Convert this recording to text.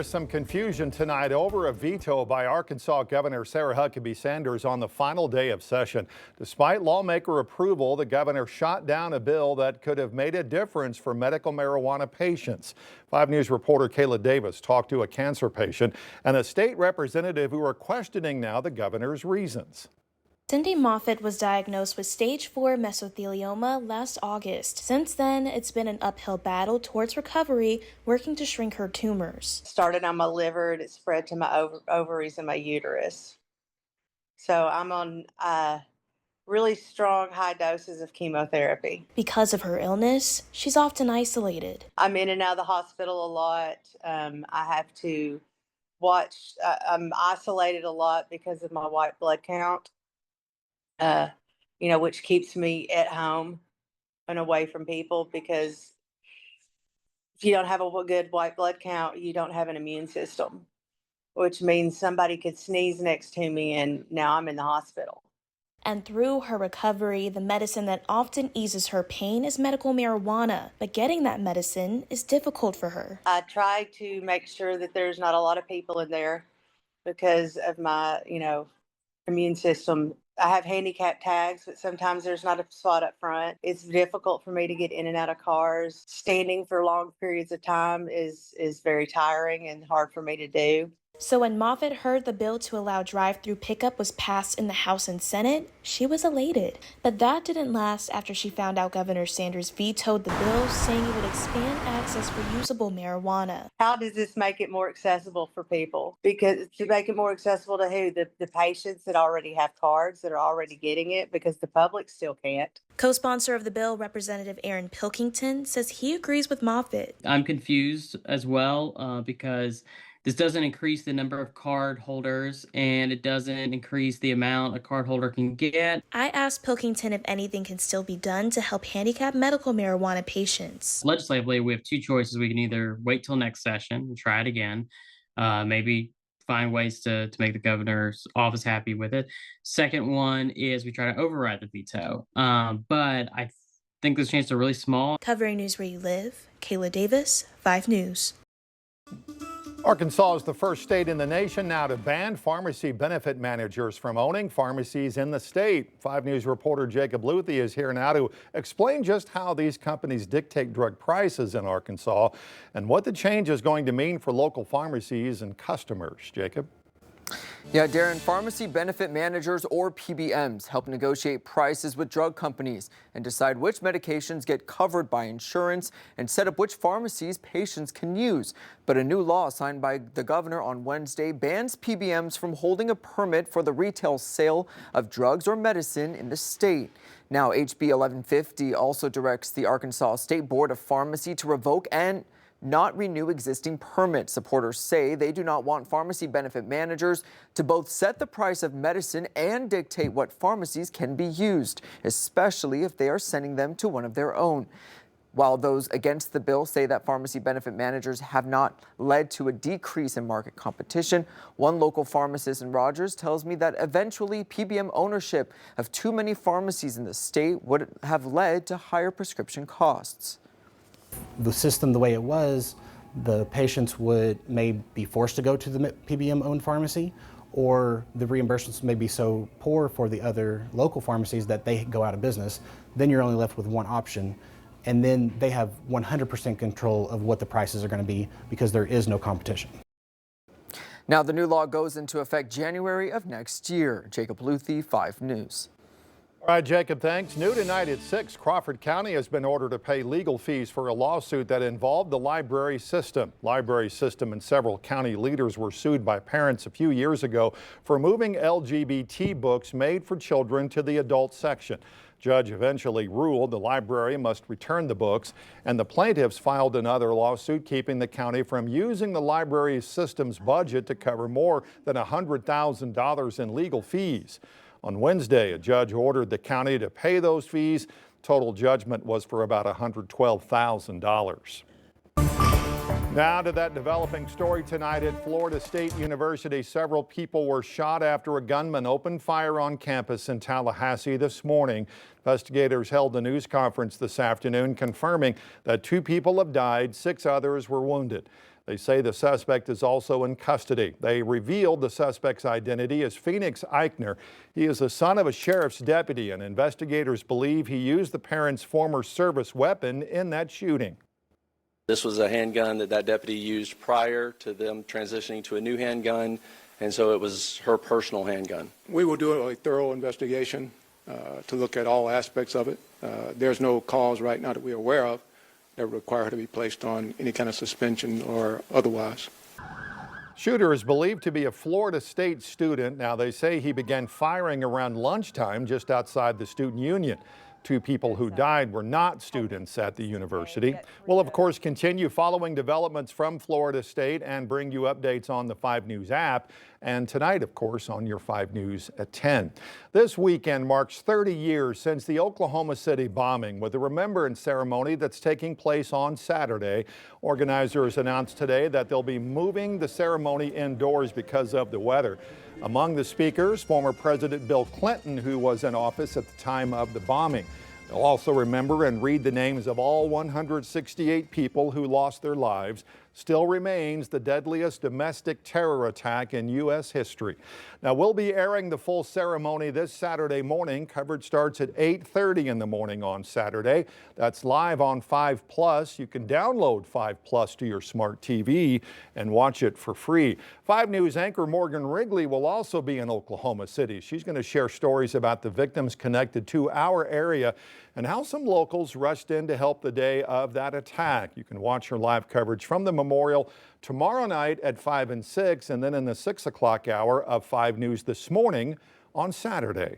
There's some confusion tonight over a veto by Arkansas Governor Sarah Huckabee Sanders on the final day of session. Despite lawmaker approval, the governor shot down a bill that could have made a difference for medical marijuana patients. 5 News reporter Kayla Davis talked to a cancer patient and a state representative who are questioning now the governor's reasons. Cindy Moffitt was diagnosed with stage 4 mesothelioma last August. Since then, it's been an uphill battle towards recovery, working to shrink her tumors. Started on my liver and it spread to my ovaries and my uterus. So I'm on really strong high doses of chemotherapy. Because of her illness, she's often isolated. I'm in and out of the hospital a lot. I have to watch, I'm isolated a lot because of my white blood count. Which keeps me at home and away from people, because if you don't have a good white blood count, you don't have an immune system, which means somebody could sneeze next to me and now I'm in the hospital. And through her recovery, the medicine that often eases her pain is medical marijuana. But getting that medicine is difficult for her. I try to make sure that there's not a lot of people in there because of my, immune system. I have handicap tags, but sometimes there's not a spot up front. It's difficult for me to get in and out of cars. Standing for long periods of time is very tiring and hard for me to do. So when Moffitt heard the bill to allow drive-thru pickup was passed in the House and Senate, she was elated. But that didn't last after she found out Governor Sanders vetoed the bill, saying it would expand access for usable marijuana. How does this make it more accessible for people? Because to make it more accessible to who? The patients that already have cards, that are already getting it, because the public still can't. Co-sponsor of the bill, Representative Aaron Pilkington, says he agrees with Moffitt. I'm confused as well because this doesn't increase the number of card holders, and it doesn't increase the amount a card holder can get. I asked Pilkington if anything can still be done to help handicapped medical marijuana patients. Legislatively, we have two choices. We can either wait till next session and try it again, maybe find ways to make the governor's office happy with it. Second one is we try to override the veto. But I think those chances are really small. Covering news where you live, Kayla Davis, 5 News. Arkansas is the first state in the nation now to ban pharmacy benefit managers from owning pharmacies in the state. 5 News reporter Jacob Luthi is here now to explain just how these companies dictate drug prices in Arkansas and what the change is going to mean for local pharmacies and customers. Jacob? Yeah, Darren, pharmacy benefit managers, or PBMs, help negotiate prices with drug companies and decide which medications get covered by insurance and set up which pharmacies patients can use. But a new law signed by the governor on Wednesday bans PBMs from holding a permit for the retail sale of drugs or medicine in the state. Now, HB 1150 also directs the Arkansas State Board of Pharmacy to revoke and not renew existing permits. Supporters say they do not want pharmacy benefit managers to both set the price of medicine and dictate what pharmacies can be used, especially if they are sending them to one of their own. While those against the bill say that pharmacy benefit managers have not led to a decrease in market competition, one local pharmacist in Rogers tells me that eventually PBM ownership of too many pharmacies in the state would have led to higher prescription costs. The system, the way it was, the patients may be forced to go to the PBM-owned pharmacy, or the reimbursements may be so poor for the other local pharmacies that they go out of business. Then you're only left with one option, and then they have 100% control of what the prices are going to be because there is no competition. Now, the new law goes into effect January of next year. Jacob Luthi, 5 News. All right, Jacob, thanks. New tonight at 6, Crawford County has been ordered to pay legal fees for a lawsuit that involved the library system. Library system and several county leaders were sued by parents a few years ago for moving LGBT books made for children to the adult section. Judge eventually ruled the library must return the books, and the plaintiffs filed another lawsuit keeping the county from using the library system's budget to cover more than $100,000 in legal fees. On Wednesday, a judge ordered the county to pay those fees. Total judgment was for about $112,000. Now to that developing story tonight at Florida State University. Several people were shot after a gunman opened fire on campus in Tallahassee this morning. Investigators held a news conference this afternoon confirming that 2 people have died, 6 others were wounded. They say the suspect is also in custody. They revealed the suspect's identity as Phoenix Eichner. He is the son of a sheriff's deputy, and investigators believe he used the parents' former service weapon in that shooting. This was a handgun that deputy used prior to them transitioning to a new handgun, and so it was her personal handgun. We will do a thorough investigation to look at all aspects of it. There's no cause right now that we're aware of that require her to be placed on any kind of suspension or otherwise. Shooter is believed to be a Florida State student. Now, they say he began firing around lunchtime just outside the student union. 2 people who died were not students at the university. We'll, of course, continue following developments from Florida State and bring you updates on the 5 News app. And tonight, of course, on your 5 News at 10. This weekend marks 30 years since the Oklahoma City bombing, with a remembrance ceremony that's taking place on Saturday. Organizers announced today that they'll be moving the ceremony indoors because of the weather. Among the speakers, former President Bill Clinton, who was in office at the time of the bombing. They'll also remember and read the names of all 168 people who lost their lives. Still remains the deadliest domestic terror attack in U.S. history. Now, we'll be airing the full ceremony this Saturday morning. Coverage starts at 8:30 in the morning on Saturday. That's live on 5 Plus. You can download 5 Plus to your smart TV and watch it for free. 5 News anchor Morgan Wrigley will also be in Oklahoma City. She's going to share stories about the victims connected to our area and how some locals rushed in to help the day of that attack. You can watch her live coverage from the memorial tomorrow night at 5 and 6, and then in the 6 o'clock hour of 5 News this morning on Saturday.